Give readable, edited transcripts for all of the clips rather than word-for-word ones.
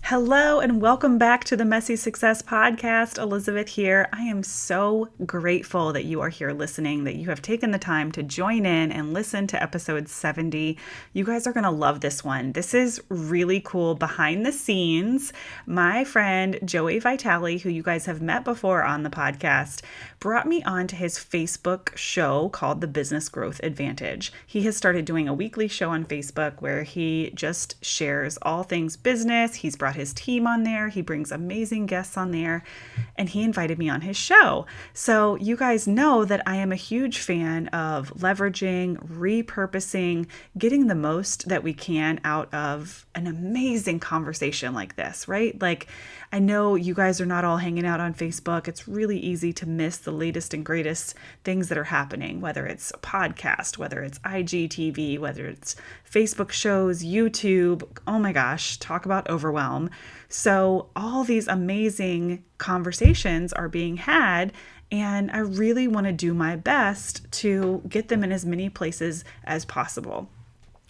Hello and welcome back to the Messy Success Podcast. Elizabeth here. I am so grateful that you are here listening, that you have taken the time to join in and listen to episode 70. You guys are going to love this one. This is really cool behind the scenes. My friend Joey Vitale, who you guys have met before on the podcast, brought me onto his Facebook show called The Business Growth Advantage. He has started doing a weekly show on Facebook where he just shares all things business. He's brought his team on there. He brings amazing guests on there, and he invited me on his show. So you guys know that I am a huge fan of leveraging, repurposing, getting the most that we can out of an amazing conversation like this, right? Like, I know you guys are not all hanging out on Facebook. It's really easy to miss the latest and greatest things that are happening, whether it's a podcast, whether it's IGTV, whether it's Facebook shows, YouTube. Oh my gosh, talk about overwhelm. So all these amazing conversations are being had, and I really want to do my best to get them in as many places as possible.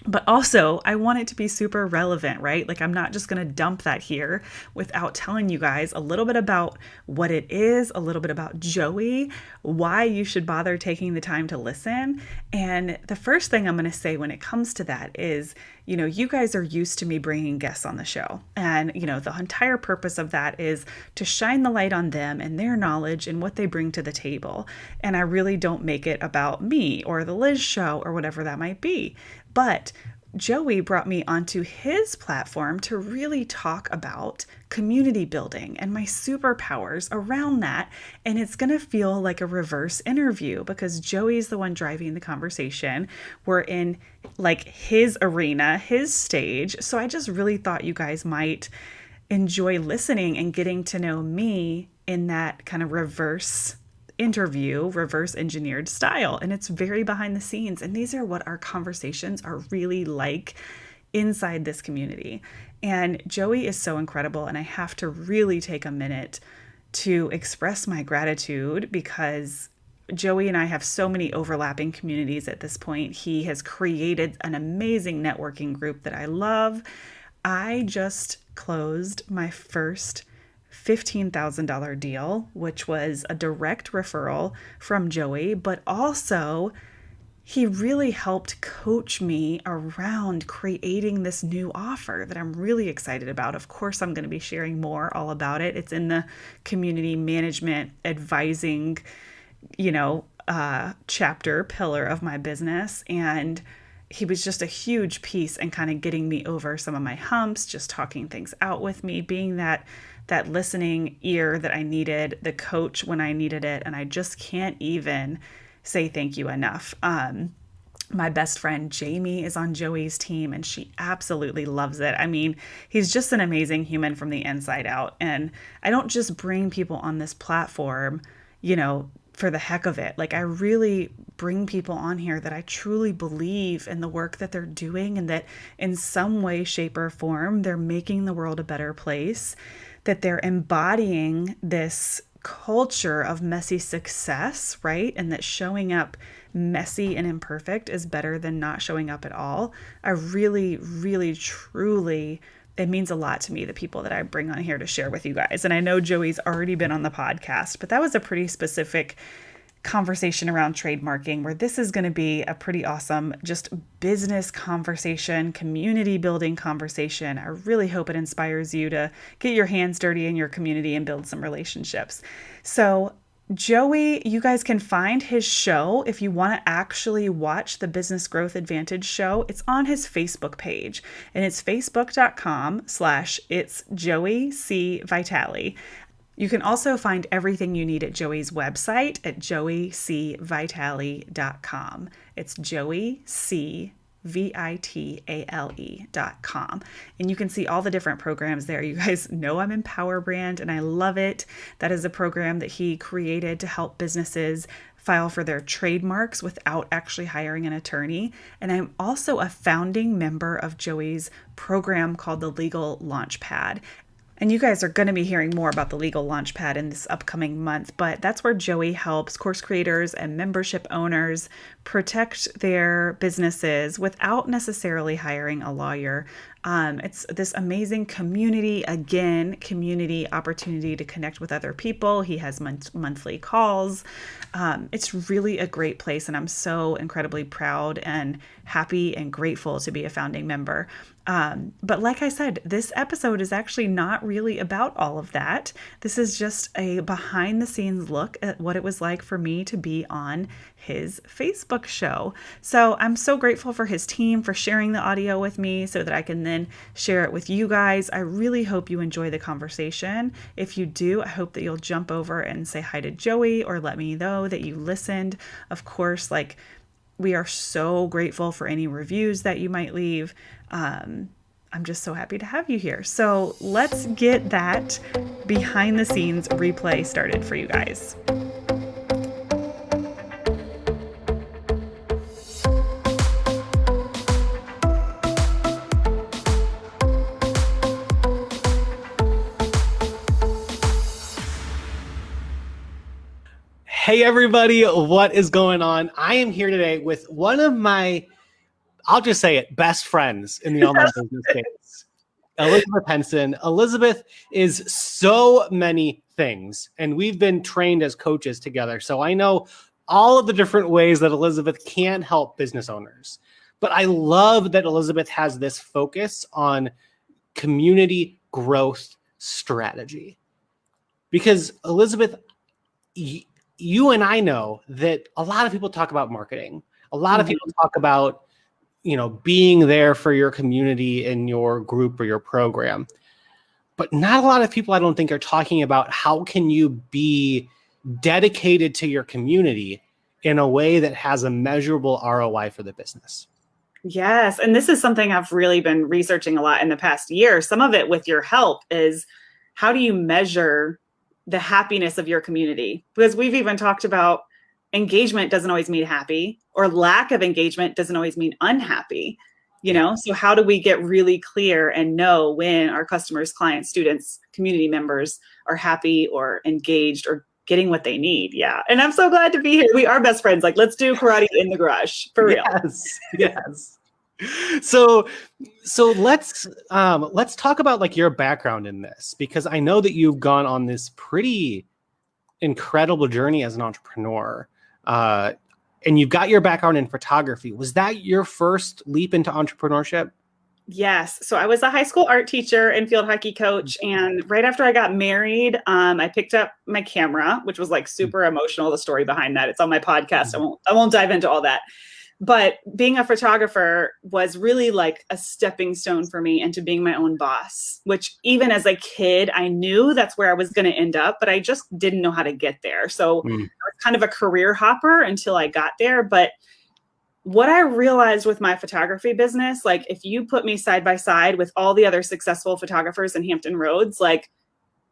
But also, I want it to be super relevant, right? Like, I'm not just going to dump that here without telling you guys a little bit about what it is, a little bit about Joey, why you should bother taking the time to listen. And the first thing I'm going to say when it comes to that is, you guys are used to me bringing guests on the show. And, the entire purpose of that is to shine the light on them and their knowledge and what they bring to the table. And I really don't make it about me or the Liz show or whatever that might be. But Joey brought me onto his platform to really talk about community building and my superpowers around that. And it's going to feel like a reverse interview because Joey's the one driving the conversation. We're in like his arena, his stage. So I just really thought you guys might enjoy listening and getting to know me in that kind of reverse interview, reverse engineered style. And it's very behind the scenes. And these are what our conversations are really like inside this community. And Joey is so incredible. And I have to really take a minute to express my gratitude because Joey and I have so many overlapping communities at this point. He has created an amazing networking group that I love. I just closed my first $15,000 deal, which was a direct referral from Joey, but also he really helped coach me around creating this new offer that I'm really excited about. Of course, I'm going to be sharing more all about it. It's in the community management advising, chapter pillar of my business. And he was just a huge piece in kind of getting me over some of my humps, just talking things out with me, being that listening ear that I needed, the coach when I needed it. And I just can't even say thank you enough. My best friend Jamie is on Joey's team and she absolutely loves it. I mean, he's just an amazing human from the inside out. And I don't just bring people on this platform, for the heck of it. Like, I really bring people on here that I truly believe in the work that they're doing and that in some way, shape, or form, they're making the world a better place, that they're embodying this culture of messy success, right? And that showing up messy and imperfect is better than not showing up at all. I really, really, truly, it means a lot to me, the people that I bring on here to share with you guys. And I know Joey's already been on the podcast, but that was a pretty specific conversation around trademarking, where this is going to be a pretty awesome just business conversation, community building conversation. I really hope it inspires you to get your hands dirty in your community and build some relationships. So Joey, you guys can find his show if you want to actually watch the Business Growth Advantage show. It's on his Facebook page, and it's facebook.com/it's Joey C. Vitale. You can also find everything you need at Joey's website at joeycvitale.com. It's joeycvitale.com. And you can see all the different programs there. You guys know I'm in Power Brand and I love it. That is a program that he created to help businesses file for their trademarks without actually hiring an attorney. And I'm also a founding member of Joey's program called the Legal Launchpad. And you guys are going to be hearing more about the Legal Launchpad in this upcoming month, but that's where Joey helps course creators and membership owners protect their businesses without necessarily hiring a lawyer. It's this amazing community, again, community opportunity to connect with other people. He has monthly calls. It's really a great place, and I'm so incredibly proud and happy and grateful to be a founding member. But like I said, this episode is actually not really about all of that. This is just a behind the scenes look at what it was like for me to be on his Facebook show. So I'm so grateful for his team for sharing the audio with me so that I can then share it with you guys. I really hope you enjoy the conversation. If you do, I hope that you'll jump over and say hi to Joey or let me know that you listened. Of course, we are so grateful for any reviews that you might leave. I'm just so happy to have you here. So let's get that behind the scenes replay started for you guys. Hey everybody, what is going on? I am here today with one of my, I'll just say it, best friends in the online business space, Elizabeth Henson. Elizabeth is so many things, and we've been trained as coaches together. So I know all of the different ways that Elizabeth can help business owners. But I love that Elizabeth has this focus on community growth strategy. Because Elizabeth, you and I know that a lot of people talk about marketing. A lot of people talk about, being there for your community in your group or your program. But not a lot of people, I don't think, are talking about how can you be dedicated to your community in a way that has a measurable ROI for the business. Yes. And this is something I've really been researching a lot in the past year. Some of it with your help is how do you measure the happiness of your community? Because we've even talked about engagement doesn't always mean happy, or lack of engagement doesn't always mean unhappy. So how do we get really clear and know when our customers, clients, students, community members are happy or engaged or getting what they need? Yeah. And I'm so glad to be here. We are best friends. Let's do karate in the garage for real. Yes. So let's talk about your background in this, because I know that you've gone on this pretty incredible journey as an entrepreneur, and you've got your background in photography. Was that your first leap into entrepreneurship? Yes. So I was a high school art teacher and field hockey coach. And right after I got married, I picked up my camera, which was super emotional. The story behind that, it's on my podcast. I won't dive into all that. But being a photographer was really a stepping stone for me into being my own boss, which even as a kid, I knew that's where I was going to end up, but I just didn't know how to get there. So I was kind of a career hopper until I got there. But what I realized with my photography business, if you put me side by side with all the other successful photographers in Hampton Roads,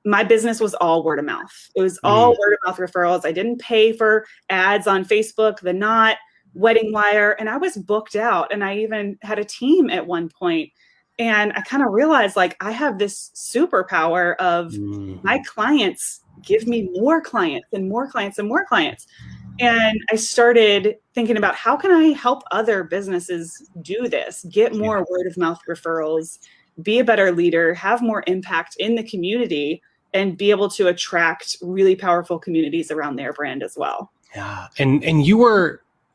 my business was all word of mouth. It was all word of mouth referrals. I didn't pay for ads on Facebook, The Knot, Wedding Wire, and I was booked out. And I even had a team at one point. And I kind of realized I have this superpower of my clients give me more clients and more clients and more clients. And I started thinking about how can I help other businesses do this, get more word of mouth referrals, be a better leader, have more impact in the community, and be able to attract really powerful communities around their brand as well. Yeah. And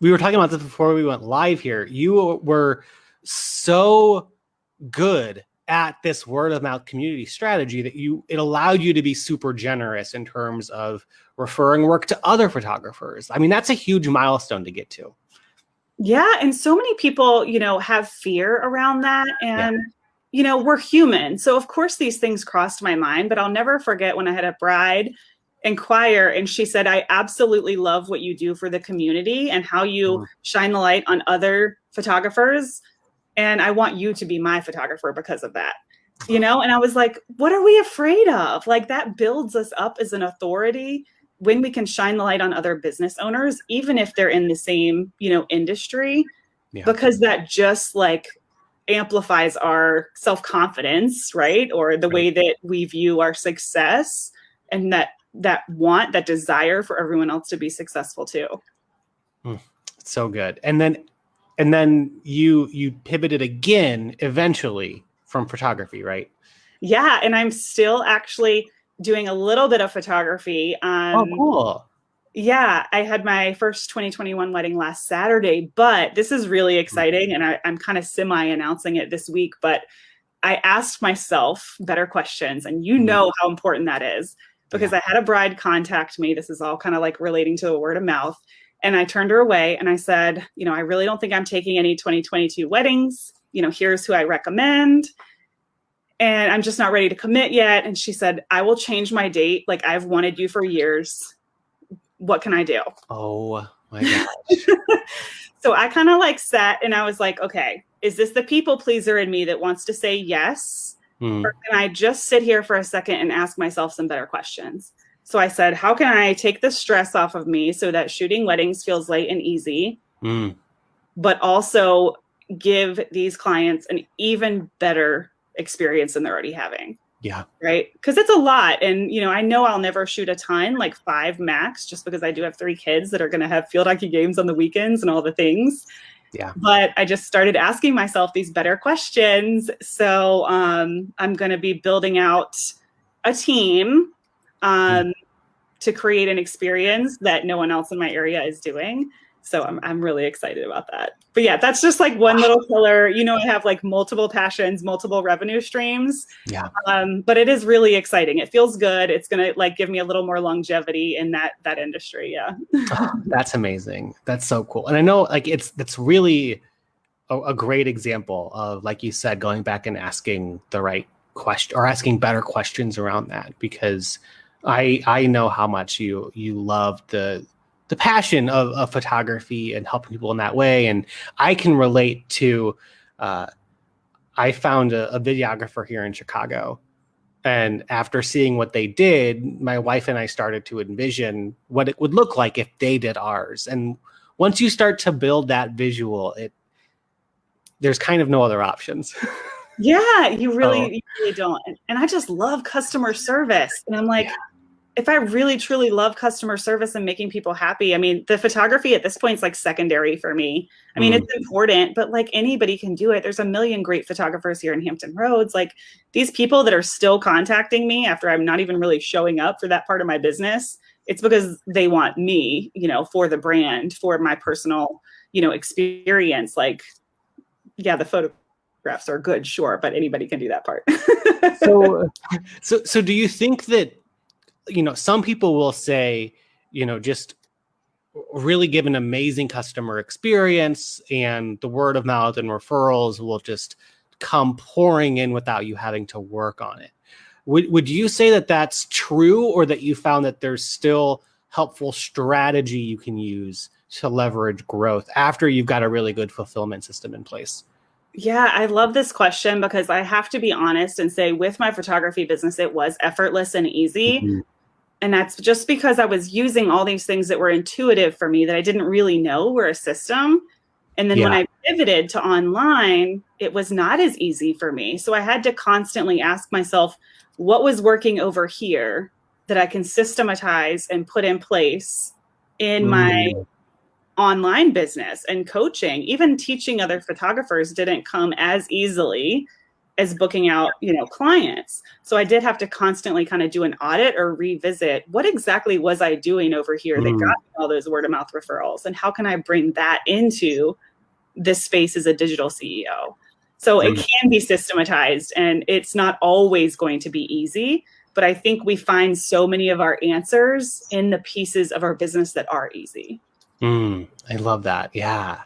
we were talking about this before we went live here. You were so good at this word of mouth community strategy that it allowed you to be super generous in terms of referring work to other photographers. I mean, that's a huge milestone to get to. Yeah. And so many people, have fear around that. And, we're human. So of course these things crossed my mind, but I'll never forget when I had a bride inquire and she said, I absolutely love what you do for the community and how you shine the light on other photographers. And I want you to be my photographer because of that, and I was like, what are we afraid of? That builds us up as an authority when we can shine the light on other business owners, even if they're in the same, industry, because that just amplifies our self-confidence, right? Or the way that we view our success, and that desire for everyone else to be successful too. So good. And then you pivoted again eventually from photography, right? Yeah, and I'm still actually doing a little bit of photography. Oh, cool. Yeah, I had my first 2021 wedding last Saturday, but this is really exciting, and I'm kind of semi-announcing it this week, but I asked myself better questions, and you know how important that is, because I had a bride contact me. This is all kind of like relating to the word of mouth. And I turned her away and I said, I really don't think I'm taking any 2022 weddings. Here's who I recommend. And I'm just not ready to commit yet. And she said, I will change my date. Like, I've wanted you for years. What can I do? Oh my gosh. So I kind of like sat and I was like, okay, is this the people pleaser in me that wants to say yes? Or can I just sit here for a second and ask myself some better questions? So I said, how can I take the stress off of me so that shooting weddings feels light and easy, but also give these clients an even better experience than they're already having? Yeah. Right. Because it's a lot. And, I know I'll never shoot a ton, like 5 max, just because I do have 3 kids that are going to have field hockey games on the weekends and all the things. Yeah. But I just started asking myself these better questions. So I'm going to be building out a team to create an experience that no one else in my area is doing. So I'm really excited about that. But yeah, that's just like one little pillar. I have like multiple passions, multiple revenue streams. Yeah. But it is really exciting. It feels good. It's going to like give me a little more longevity in that industry. Yeah. That's amazing. That's so cool. And I know like that's really a great example of, like you said, going back and asking the right question or asking better questions around that, because I know how much you love the passion of photography and helping people in that way. And I can relate to, I found a videographer here in Chicago. And after seeing what they did, my wife and I started to envision what it would look like if they did ours. And once you start to build that visual, there's kind of no other options. Yeah, you really don't. And I just love customer service. And I'm like, if I really truly love customer service and making people happy, I mean, the photography at this point is like secondary for me. I mean, it's important, but like anybody can do it. There's a million great photographers here in Hampton Roads. Like these people that are still contacting me after I'm not even really showing up for that part of my business, it's because they want me, for the brand, for my personal, experience. Like, yeah, the photographs are good, sure, but anybody can do that part. So do you think that, some people will say, just really give an amazing customer experience and the word of mouth and referrals will just come pouring in without you having to work on it. Would you say that that's true, or that you found that there's still helpful strategy you can use to leverage growth after you've got a really good fulfillment system in place? Yeah, I love this question because I have to be honest and say with my photography business, it was effortless and easy. And that's just because I was using all these things that were intuitive for me that I didn't really know were a system. And then when I pivoted to online, it was not as easy for me. So I had to constantly ask myself, what was working over here that I can systematize and put in place in my online business and coaching? Even teaching other photographers didn't come as easily as booking out, clients. So I did have to constantly kind of do an audit or revisit what exactly was I doing over here that got me all those word of mouth referrals, and how can I bring that into this space as a digital CEO? So it can be systematized, and it's not always going to be easy, but I think we find so many of our answers in the pieces of our business that are easy. I love that. Yeah.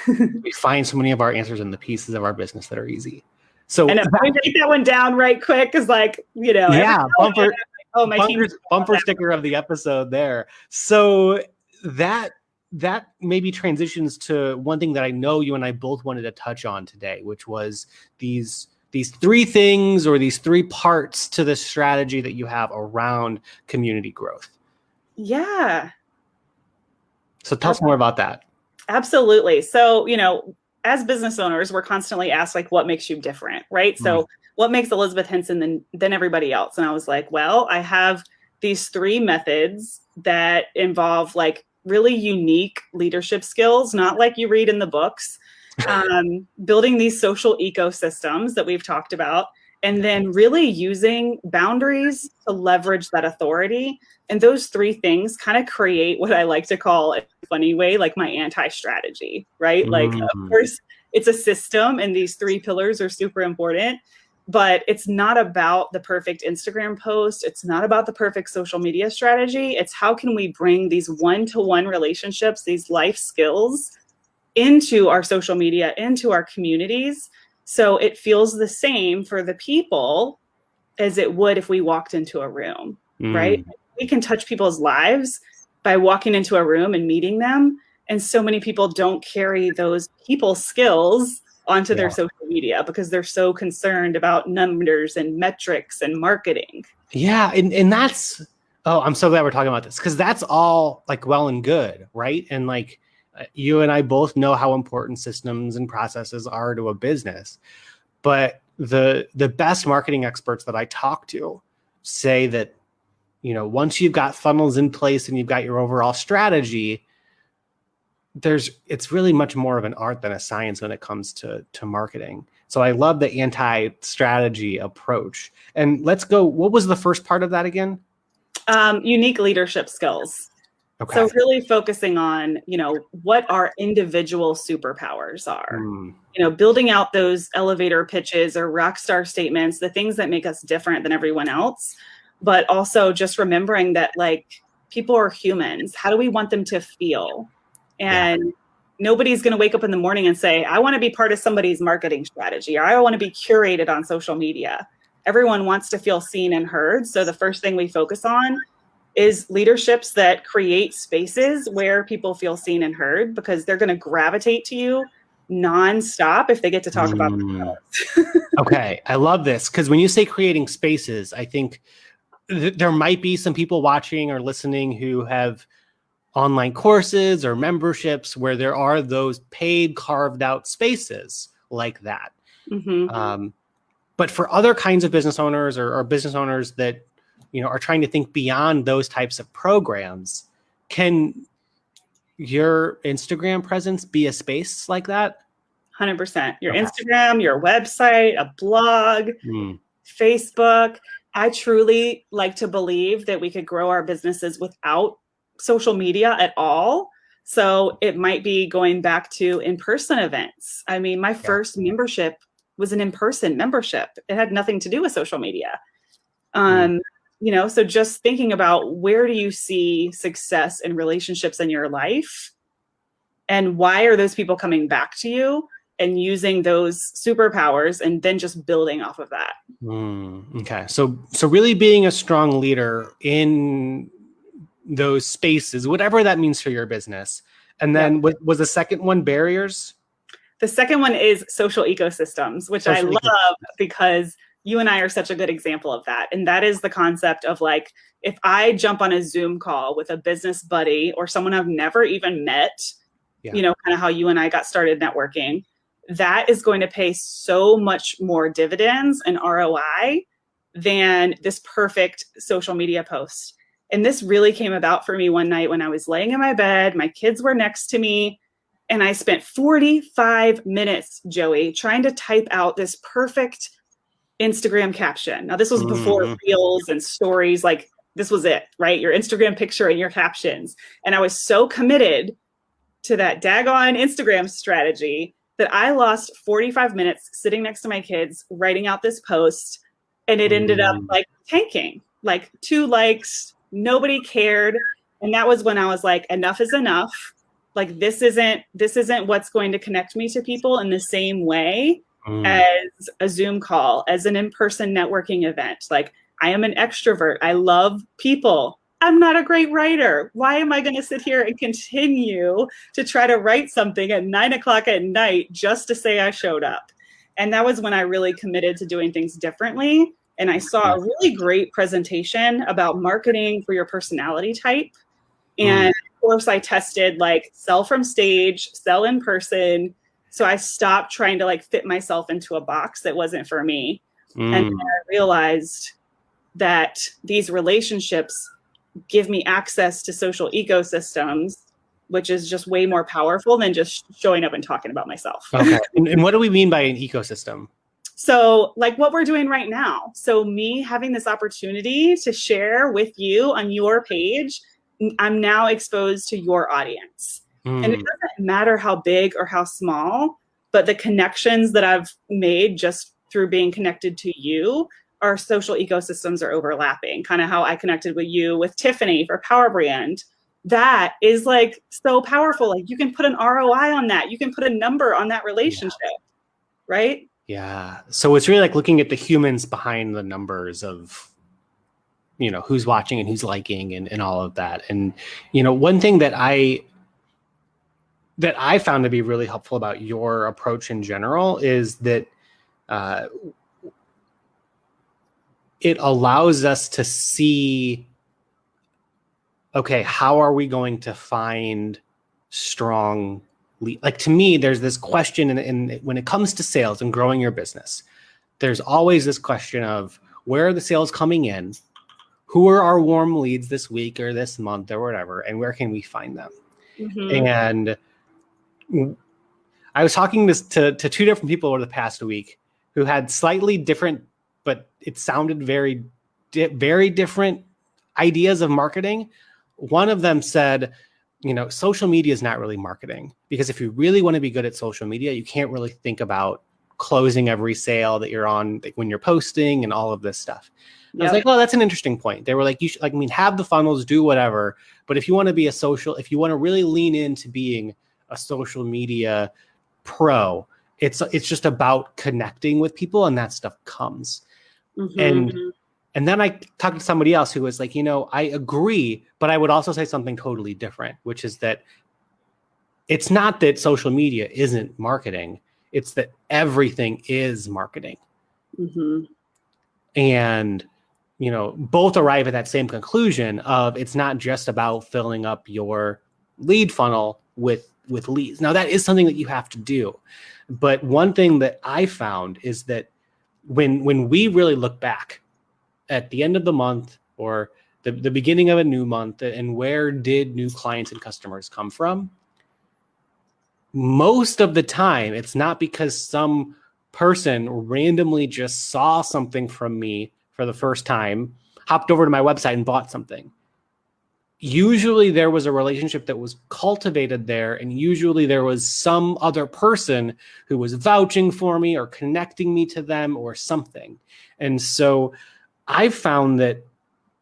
We find so many of our answers in the pieces of our business that are easy. So and let me take that one down right quick, because bumper sticker of the episode there. So that maybe transitions to one thing that I know you and I both wanted to touch on today, which was these 3 things, or these 3 parts to the strategy that you have around community growth. Yeah. So tell us more about that. Absolutely. So, as business owners, we're constantly asked, like, what makes you different, right? So what makes Elizabeth Henson than everybody else? And I was like, well, I have these 3 methods that involve like really unique leadership skills, not like you read in the books, building these social ecosystems that we've talked about, and then really using boundaries to leverage that authority. And those 3 things kind of create what I like to call, in a funny way, like my anti-strategy, right? Like, of course, it's a system and these 3 pillars are super important, but it's not about the perfect Instagram post. It's not about the perfect social media strategy. It's how can we bring these one-to-one relationships, these life skills into our social media, into our communities, so it feels the same for the people as it would if we walked into a room, right? We can touch people's lives by walking into a room and meeting them. And so many people don't carry those people skills onto their social media because they're so concerned about numbers and metrics and marketing. Yeah. And that's, oh, I'm so glad we're talking about this, because that's all like well and good, right? And like you and I both know how important systems and processes are to a business. But the best marketing experts that I talk to say that, you know, once you've got funnels in place and you've got your overall strategy, it's really much more of an art than a science when it comes to marketing. So I love the anti-strategy approach. And let's go, what was the first part of that again? Unique leadership skills. Okay. So really focusing on, you know, what our individual superpowers are, you know, building out those elevator pitches or rock star statements, the things that make us different than everyone else, but also just remembering that like people are humans. How do we want them to feel? And nobody's going to wake up in the morning and say, I want to be part of somebody's marketing strategy, or I want to be curated on social media. Everyone wants to feel seen and heard. So the first thing we focus on is leaderships that create spaces where people feel seen and heard, because they're going to gravitate to you nonstop if they get to talk about themselves. Okay, I love this, because when you say creating spaces, I think there might be some people watching or listening who have online courses or memberships where there are those paid carved out spaces like that. But for other kinds of business owners or business owners that, you know, are trying to think beyond those types of programs, can your Instagram presence be a space like that? 100%. Your Instagram, your website, a blog, Facebook. I truly like to believe that we could grow our businesses without social media at all. So it might be going back to in-person events. I mean, my first membership was an in-person membership. It had nothing to do with social media. You know, so just thinking about where do you see success in relationships in your life, and why are those people coming back to you, and using those superpowers and then just building off of that. Okay. So really being a strong leader in those spaces, whatever that means for your business. And then was the second one barriers? The second one is social ecosystems, which I love because you and I are such a good example of that. And that is the concept of like, if I jump on a Zoom call with a business buddy or someone I've never even met, you know, kind of how you and I got started networking, that is going to pay so much more dividends and ROI than this perfect social media post. And this really came about for me one night when I was laying in my bed, my kids were next to me, and I spent 45 minutes, Joey, trying to type out this perfect Instagram caption. Now, this was before Reels and stories. Like, this was it, right? Your Instagram picture and your captions. And I was so committed to that daggone Instagram strategy that I lost 45 minutes sitting next to my kids, writing out this post. And it ended up like tanking, like 2 likes, nobody cared. And that was when I was like, enough is enough. Like, this isn't what's going to connect me to people in the same way as a Zoom call, as an in-person networking event. Like, I am an extrovert. I love people. I'm not a great writer. Why am I going to sit here and continue to try to write something at 9 o'clock at night just to say I showed up? And that was when I really committed to doing things differently. And I saw a really great presentation about marketing for your personality type. And of course, I tested like sell from stage, sell in person, So I stopped trying to like fit myself into a box that wasn't for me. And then I realized that these relationships give me access to social ecosystems, which is just way more powerful than just showing up and talking about myself. Okay. And what do we mean by an ecosystem? So like what we're doing right now. So me having this opportunity to share with you on your page, I'm now exposed to your audience. And it doesn't matter how big or how small, but the connections that I've made just through being connected to you, our social ecosystems are overlapping. Kind of how I connected with you with Tiffany for Power Brand. That is like so powerful. Like you can put an ROI on that. You can put a number on that relationship, right? Yeah. So it's really like looking at the humans behind the numbers of, you know, who's watching and who's liking and all of that. And, you know, one thing that I found to be really helpful about your approach in general is that it allows us to see, okay, how are we going to find strong lead? Like to me, there's this question in when it comes to sales and growing your business, there's always this question of where are the sales coming in? Who are our warm leads this week or this month or whatever? And where can we find them? And I was talking to two different people over the past week who had slightly different, but it sounded very different ideas of marketing. One of them said, you know, social media is not really marketing, because if you really want to be good at social media, you can't really think about closing every sale that you're on, like when you're posting and all of this stuff. I was like, oh, that's an interesting point. They were like, you should, like, I mean, have the funnels, do whatever. But if you want to be if you want to really lean into being a social media pro, it's just about connecting with people, and that stuff comes. And then I talked to somebody else who was like, you know, I agree, but I would also say something totally different, which is that it's not that social media isn't marketing. It's that everything is marketing. And, you know, both arrive at that same conclusion of it's not just about filling up your lead funnel with leads. Now, that is something that you have to do. But one thing that I found is that when we really look back at the end of the month or the beginning of a new month, and where did new clients and customers come from, most of the time, it's not because some person randomly just saw something from me for the first time, hopped over to my website and bought something. Usually there was a relationship that was cultivated there, and usually there was some other person who was vouching for me or connecting me to them or something. And so I found that,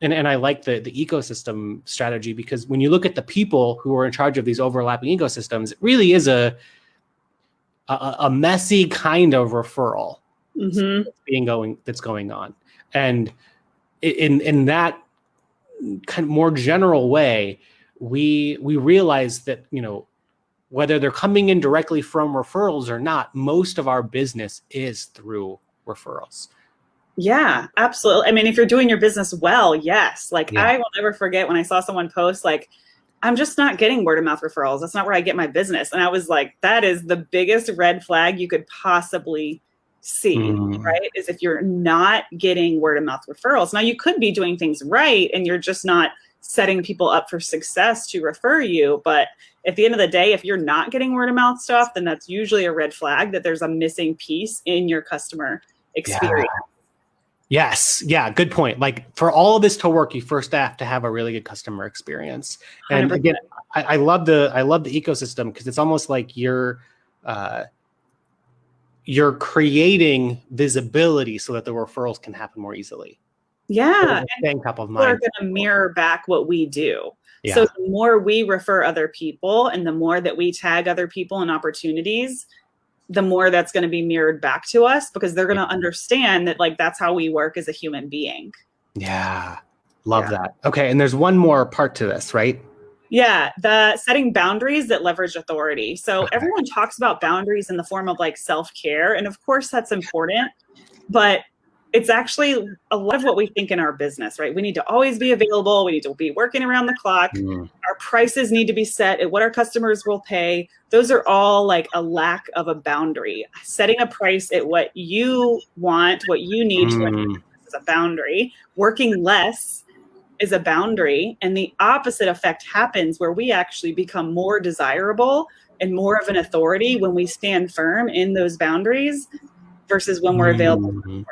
and I like the ecosystem strategy, because when you look at the people who are in charge of these overlapping ecosystems, it really is a messy kind of referral that's going on. And in that kind of more general way, we realize that, you know, whether they're coming in directly from referrals or not, most of our business is through referrals. Yeah, absolutely. I mean, if you're doing your business well, yes. Like I will never forget when I saw someone post like, I'm just not getting word of mouth referrals. That's not where I get my business. And I was like, that is the biggest red flag you could possibly see, right? Is if you're not getting word of mouth referrals. Now you could be doing things right and you're just not setting people up for success to refer you. But at the end of the day, if you're not getting word of mouth stuff, then that's usually a red flag that there's a missing piece in your customer experience. Yes. Yeah. Good point. Like for all of this to work, you first have to have a really good customer experience. And 100%. Again, I love the ecosystem, because it's almost like you're creating visibility so that the referrals can happen more easily. Yeah. And top of people mind. are going to mirror back what we do. Yeah. So the more we refer other people and the more that we tag other people in opportunities, the more that's going to be mirrored back to us, because they're going to understand that like that's how we work as a human being. Yeah. Love that. Okay. And there's one more part to this, right? Yeah. The setting boundaries that leverage authority. So everyone talks about boundaries in the form of like self-care. And of course that's important, but it's actually a lot of what we think in our business, right? We need to always be available. We need to be working around the clock. Our prices need to be set at what our customers will pay. Those are all like a lack of a boundary. Setting a price at what you want, what you need to run your business is a boundary. Working less is a boundary. And the opposite effect happens where we actually become more desirable and more of an authority when we stand firm in those boundaries versus when we're available 24/7.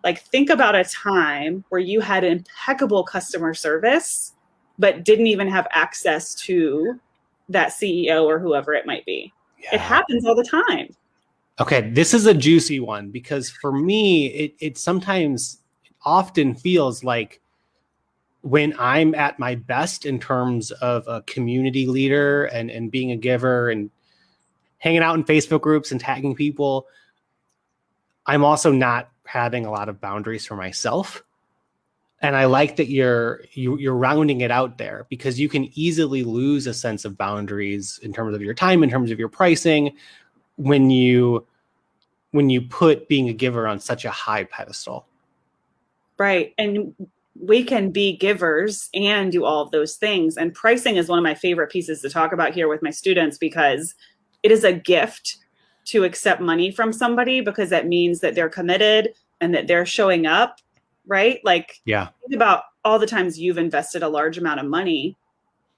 Like, think about a time where you had impeccable customer service, but didn't even have access to that CEO or whoever it might be. Yeah. It happens all the time. Okay, this is a juicy one because for me, it sometimes often feels like when I'm at my best in terms of a community leader and being a giver and hanging out in Facebook groups and tagging people, I'm also not having a lot of boundaries for myself. And I like that you're rounding it out there because you can easily lose a sense of boundaries in terms of your time, in terms of your pricing, when you put being a giver on such a high pedestal. Right. And we can be givers and do all of those things. And pricing is one of my favorite pieces to talk about here with my students because it is a gift to accept money from somebody because that means that they're committed and that they're showing up, right? Like, think about all the times you've invested a large amount of money.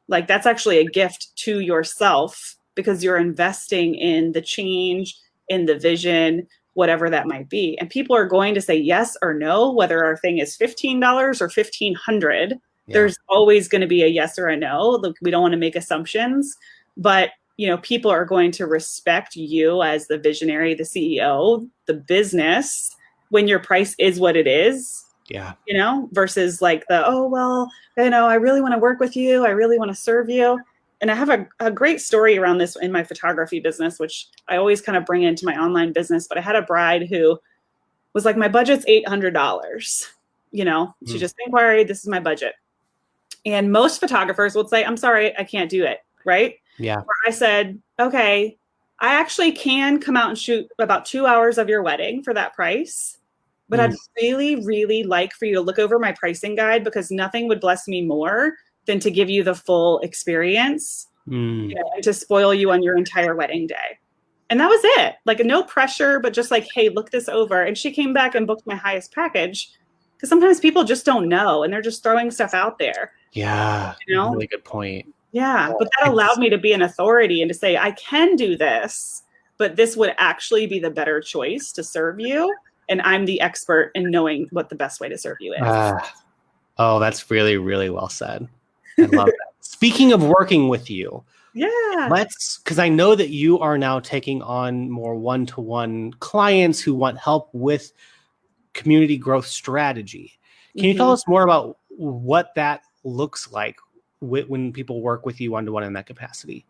Like, that's actually a gift to yourself because you're investing in the change, in the vision, whatever that might be. And people are going to say yes or no, whether our thing is $15 or $1,500. There's always going to be a yes or a no. Look, we don't want to make assumptions, but people are going to respect you as the visionary, the CEO, the business, when your price is what it is. Yeah. Versus like I really want to work with you. I really want to serve you. And I have a great story around this in my photography business, which I always kind of bring into my online business. But I had a bride who was like, my budget's $800. She just inquired, this is my budget. And most photographers would say, I'm sorry, I can't do it. Right. Yeah. Where I said, okay, I actually can come out and shoot about 2 hours of your wedding for that price. But I'd really, really like for you to look over my pricing guide because nothing would bless me more than to give you the full experience and to spoil you on your entire wedding day. And that was it. Like, no pressure, but just like, hey, look this over. And she came back and booked my highest package because sometimes people just don't know and they're just throwing stuff out there. Yeah. Really good point. Yeah. But that allowed me to be an authority and to say, I can do this, but this would actually be the better choice to serve you. And I'm the expert in knowing what the best way to serve you is. Oh, that's really, really well said. I love that. Speaking of working with you, because I know that you are now taking on more one-to-one clients who want help with community growth strategy. Can you tell us more about what that looks like when people work with you one-to-one in that capacity?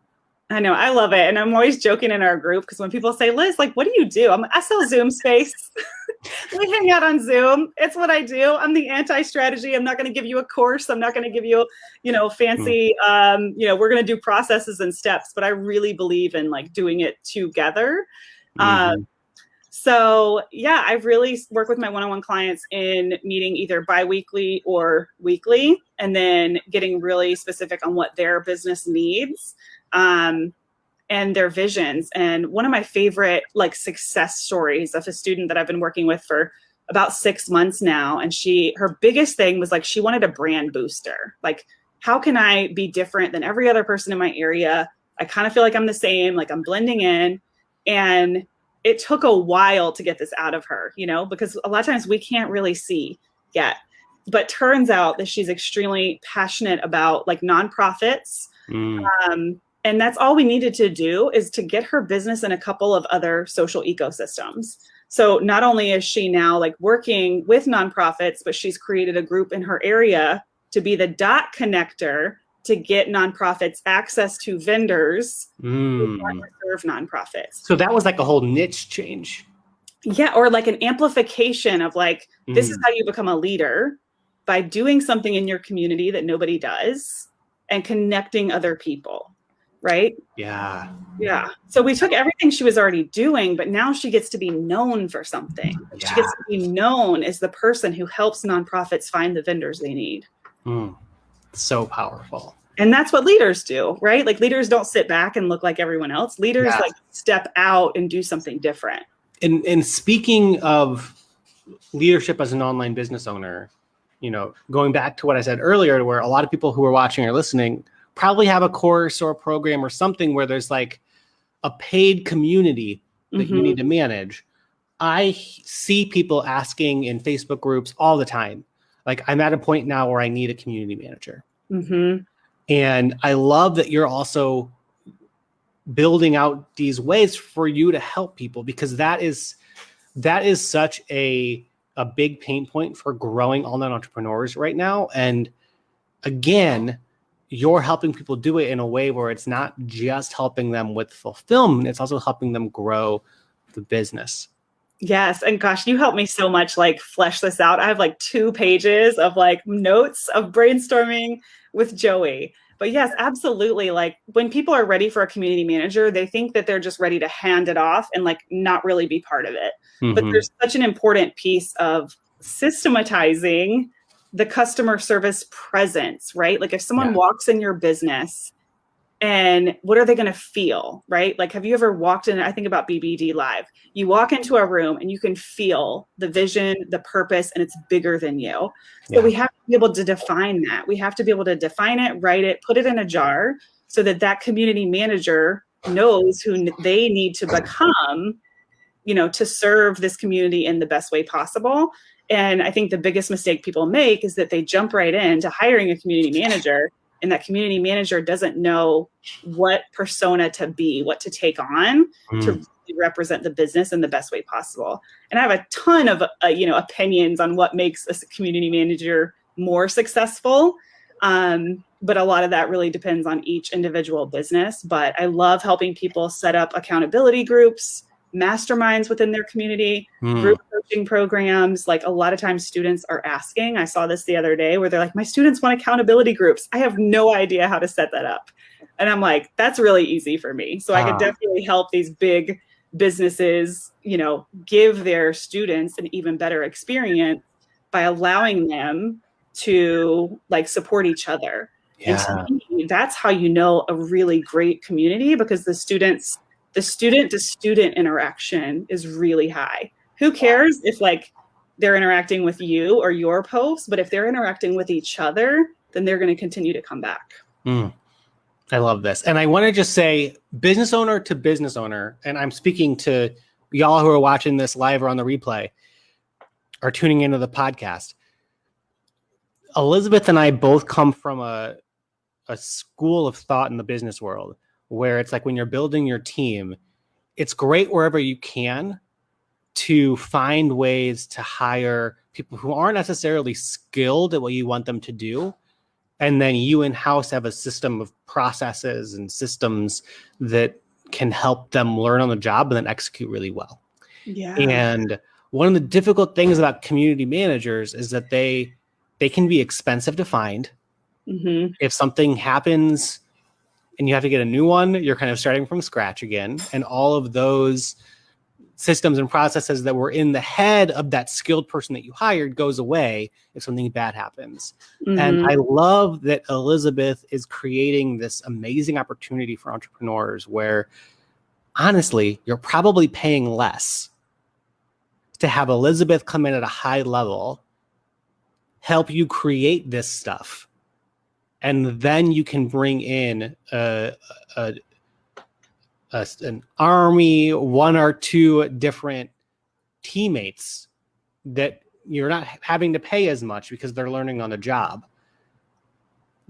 I know. I love it. And I'm always joking in our group because when people say, Liz, like, what do you do? I sell Zoom space. We hang out on Zoom. It's what I do. I'm the anti-strategy. I'm not going to give you a course. I'm not going to give you, fancy, we're going to do processes and steps, but I really believe in like doing it together. So I really work with my one-on-one clients in meeting either biweekly or weekly, and then getting really specific on what their business needs. And their visions. And one of my favorite like success stories of a student that I've been working with for about 6 months now. And her biggest thing was like, she wanted a brand booster. Like, how can I be different than every other person in my area? I kind of feel like I'm the same, like I'm blending in. And it took a while to get this out of her, because a lot of times we can't really see yet. But turns out that she's extremely passionate about like nonprofits. And that's all we needed to do is to get her business in a couple of other social ecosystems. So not only is she now like working with nonprofits, but she's created a group in her area to be the dot connector to get nonprofits access to vendors who want to serve nonprofits. So that was like a whole niche change. Yeah, or like an amplification of like, this is how you become a leader, by doing something in your community that nobody does and connecting other people. right? Yeah. Yeah. So we took everything she was already doing, but now she gets to be known for something. She Yeah. gets to be known as the person who helps nonprofits find the vendors they need. So powerful. And that's what leaders do, right? Like leaders don't sit back and look like everyone else. Leaders like step out and do something different. And speaking of leadership as an online business owner, you know, going back to what I said earlier, where a lot of people who are watching or listening probably have a course or a program or something where there's like a paid community that you need to manage. I see people asking in Facebook groups all the time. Like, I'm at a point now where I need a community manager. And I love that you're also building out these ways for you to help people, because that is such a big pain point for growing online entrepreneurs right now. And again, you're helping people do it in a way where it's not just helping them with fulfillment, it's also helping them grow the business. Yes. And gosh, you helped me so much like flesh this out. I have like 2 pages of like notes of brainstorming with Joey. But yes, absolutely. Like when people are ready for a community manager, they think that they're just ready to hand it off and like not really be part of it. But there's such an important piece of systematizing the customer service presence, right? Like if someone walks in your business, and what are they going to feel, right? Like, have you ever walked in? I think about BBD Live. You walk into a room and you can feel the vision, the purpose, and it's bigger than you. So we have to be able to define that. We have to be able to define it, write it, put it in a jar so that that community manager knows who they need to become, you know, to serve this community in the best way possible. And I think the biggest mistake people make is that they jump right into hiring a community manager, and that community manager doesn't know what persona to be, what to take on to represent the business in the best way possible. And I have a ton of opinions on what makes a community manager more successful. But a lot of that really depends on each individual business. But I love helping people set up accountability groups, masterminds within their community, group coaching programs. Like a lot of times students are asking, I saw this the other day where they're like, my students want accountability groups. I have no idea how to set that up. And I'm like, that's really easy for me. So I could definitely help these big businesses, you know, give their students an even better experience by allowing them to like support each other. And to me, that's how you know a really great community, because the student to student interaction is really high. Who cares if like they're interacting with you or your posts, but if they're interacting with each other, then they're going to continue to come back. I love this. And I want to just say business owner to business owner, and I'm speaking to y'all who are watching this live or on the replay or tuning into the podcast. Elizabeth and I both come from a school of thought in the business world where it's like when you're building your team, it's great wherever you can to find ways to hire people who aren't necessarily skilled at what you want them to do. And then you in-house have a system of processes and systems that can help them learn on the job and then execute really well. And one of the difficult things about community managers is that they can be expensive to find. If something happens and you have to get a new one, you're kind of starting from scratch again. And all of those systems and processes that were in the head of that skilled person that you hired goes away if something bad happens. And I love that Elizabeth is creating this amazing opportunity for entrepreneurs where, honestly, you're probably paying less to have Elizabeth come in at a high level, help you create this stuff. And then you can bring in an army, 1 or 2 different teammates that you're not having to pay as much because they're learning on the job.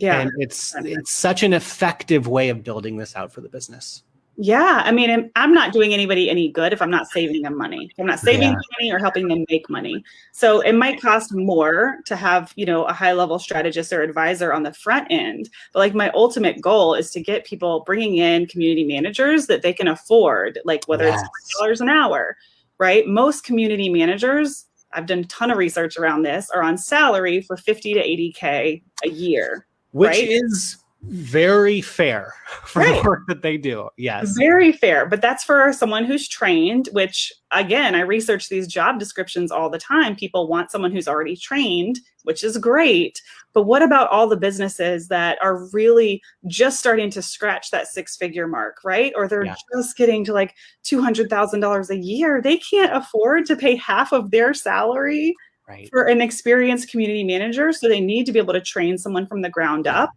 And it's such an effective way of building this out for the business. Yeah. I mean, I'm not doing anybody any good if I'm not saving them money. I'm not saving them money or helping them make money. So it might cost more to have, you know, a high level strategist or advisor on the front end. But like my ultimate goal is to get people bringing in community managers that they can afford, like whether it's $4 an hour, right? Most community managers, I've done a ton of research around this, are on salary for 50 to 80K a year. Which is very fair for Right. the work that they do. Yes. Very fair. But that's for someone who's trained, which again, I research these job descriptions all the time. People want someone who's already trained, which is great. But what about all the businesses that are really just starting to scratch that 6-figure mark, right? Or they're just getting to like $200,000 a year. They can't afford to pay half of their salary for an experienced community manager. So they need to be able to train someone from the ground up.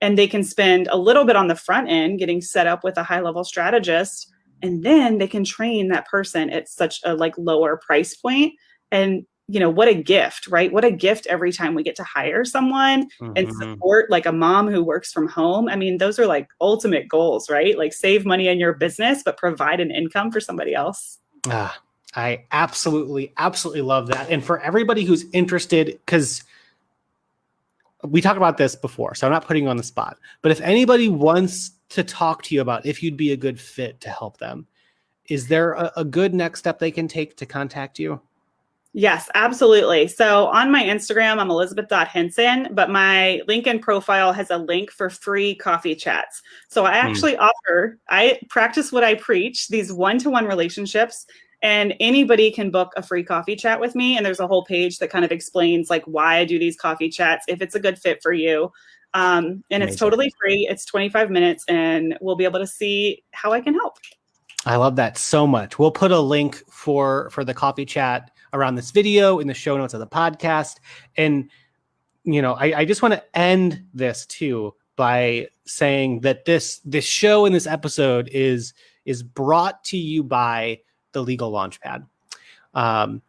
And they can spend a little bit on the front end getting set up with a high level strategist. And then they can train that person at such a like lower price point. And you know, what a gift, right? What a gift every time we get to hire someone and support like a mom who works from home. I mean, those are like ultimate goals, right? Like save money in your business, but provide an income for somebody else. I absolutely love that. And for everybody who's interested, because we talked about this before, so I'm not putting you on the spot, but if anybody wants to talk to you about if you'd be a good fit to help them, is there a good next step they can take to contact you? Yes, absolutely. So on my Instagram, I'm Elizabeth.Henson, but my LinkedIn profile has a link for free coffee chats. So I actually I practice what I preach, these one-to-one relationships, and anybody can book a free coffee chat with me. And there's a whole page that kind of explains like why I do these coffee chats, if it's a good fit for you. And it's totally free. It's 25 minutes and we'll be able to see how I can help. I love that so much. We'll put a link for the coffee chat around this video in the show notes of the podcast. And, you know, I just want to end this too by saying that this show and this episode is brought to you by the Legal Launchpad,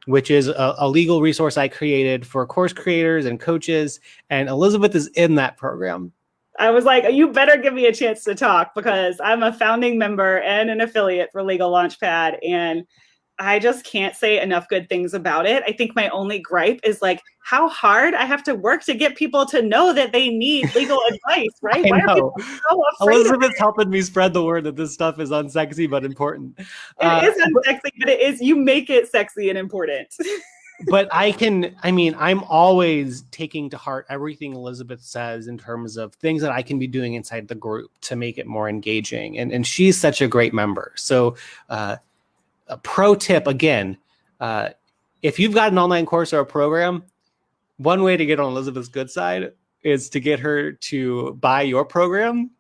which is a legal resource I created for course creators and coaches. And Elizabeth is in that program. I was like, you better give me a chance to talk because I'm a founding member and an affiliate for Legal Launchpad. And I just can't say enough good things about it. I think my only gripe is like how hard I have to work to get people to know that they need legal advice, right? Why are people so afraid? Elizabeth's helping me spread the word that this stuff is unsexy but important. It is unsexy, but it is, you make it sexy and important. But I'm always taking to heart everything Elizabeth says in terms of things that I can be doing inside the group to make it more engaging. And she's such a great member. So a pro tip again, if you've got an online course or a program, one way to get on Elizabeth's good side is to get her to buy your program.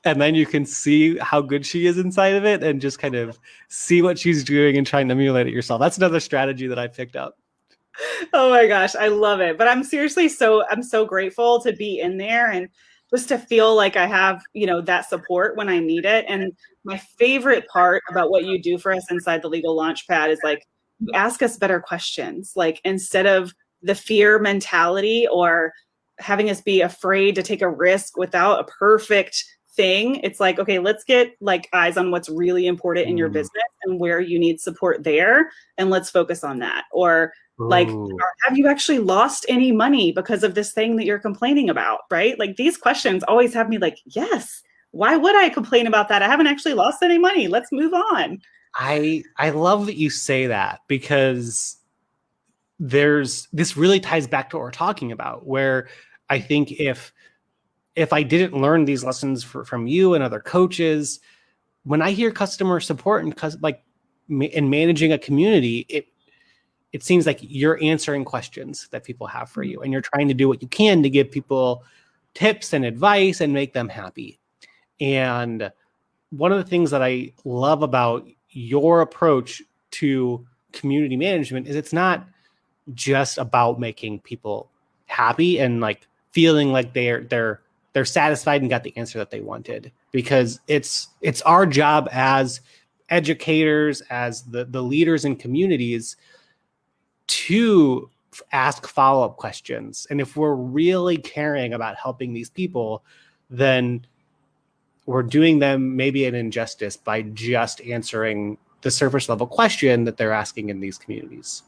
And then you can see how good she is inside of it and just kind of see what she's doing and trying to emulate it yourself. That's another strategy that I picked up. Oh my gosh, I love it. But I'm so grateful to be in there and just to feel like I have, you know, that support when I need it. And my favorite part about what you do for us inside the Legal Launchpad is like, you ask us better questions. Like instead of the fear mentality or having us be afraid to take a risk without a perfect thing, it's like, okay, let's get like eyes on what's really important in your business and where you need support there. And let's focus on that. Or like, have you actually lost any money because of this thing that you're complaining about? Right? Like these questions always have me like, yes, why would I complain about that? I haven't actually lost any money. Let's move on. I love that you say that because this really ties back to what we're talking about, where I think if I didn't learn these lessons from you and other coaches, when I hear customer support and managing a community, it seems like you're answering questions that people have for you, and you're trying to do what you can to give people tips and advice and make them happy. And one of the things that I love about your approach to community management is it's not just about making people happy and like feeling like they're satisfied and got the answer that they wanted, because it's our job as educators, as the leaders in communities, to ask follow-up questions. And if we're really caring about helping these people, then we're doing them maybe an injustice by just answering the surface level question that they're asking in these communities.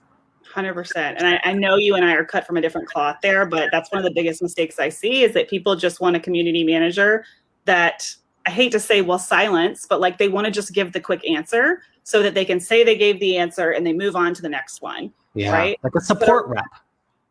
100%. And I know you and I are cut from a different cloth there, but that's one of the biggest mistakes I see is that people just want a community manager that, I hate to say, will silence, but like they want to just give the quick answer so that they can say they gave the answer and they move on to the next one. Yeah, right? like a support rep.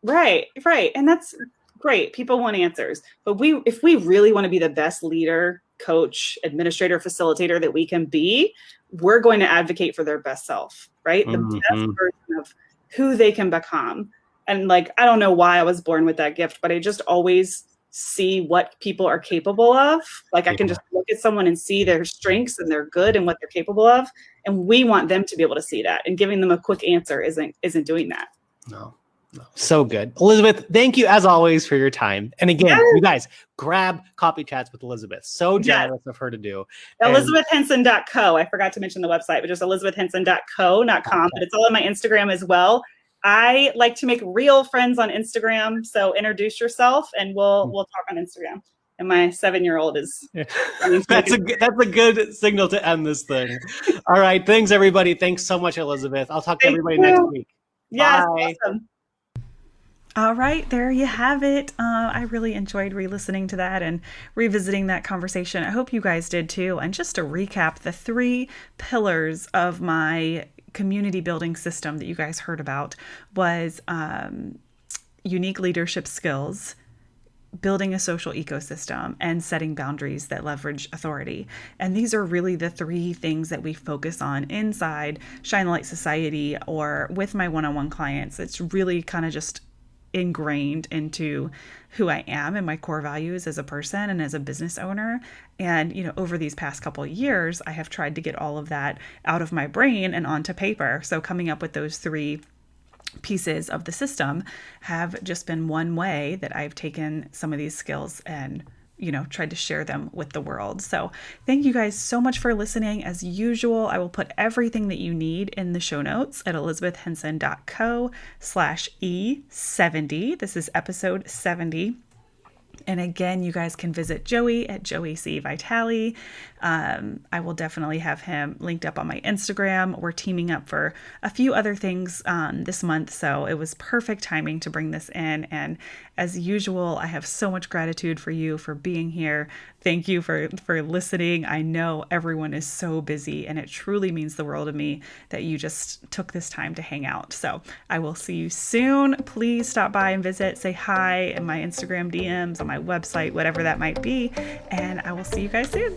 Right. And that's great. People want answers. But if we really want to be the best leader, coach, administrator, facilitator that we can be, we're going to advocate for their best self, right? The best version of who they can become. And like, I don't know why I was born with that gift, but I just always see what people are capable of. Like I can just look at someone and see their strengths and their good and what they're capable of. And we want them to be able to see that. And giving them a quick answer isn't doing that. No. So good. Elizabeth, thank you as always for your time. And again, you guys grab Coffee Chats with Elizabeth. So generous of her to do. ElizabethHenson.co. I forgot to mention the website, but just ElizabethHenson.co, not com, but it's all on my Instagram as well. I like to make real friends on Instagram. So introduce yourself and we'll talk on Instagram. And my 7-year-old is that's a good signal to end this thing. All right. Thanks, everybody. Thanks so much, Elizabeth. I'll talk to everybody next week. Yeah. Bye. Awesome. All right, there you have it. I really enjoyed re-listening to that and revisiting that conversation. I hope you guys did too. And just to recap, the 3 pillars of my community building system that you guys heard about was unique leadership skills, building a social ecosystem, and setting boundaries that leverage authority. And these are really the 3 things that we focus on inside Shine Light Society or with my one-on-one clients. It's really kind of just ingrained into who I am and my core values as a person and as a business owner. And, over these past couple of years, I have tried to get all of that out of my brain and onto paper. So coming up with those 3 pieces of the system have just been one way that I've taken some of these skills and tried to share them with the world. So thank you guys so much for listening. As usual, I will put everything that you need in the show notes at elizabethhenson.co/E70. This is episode 70. And again, you guys can visit Joey at Joey C. Vitale. I will definitely have him linked up on my Instagram. We're teaming up for a few other things this month, so it was perfect timing to bring this in. And as usual, I have so much gratitude for you for being here. Thank you for listening. I know everyone is so busy, and it truly means the world to me that you just took this time to hang out. So I will see you soon. Please stop by and visit, say hi in my Instagram DMs, on my website, whatever that might be, and I will see you guys soon.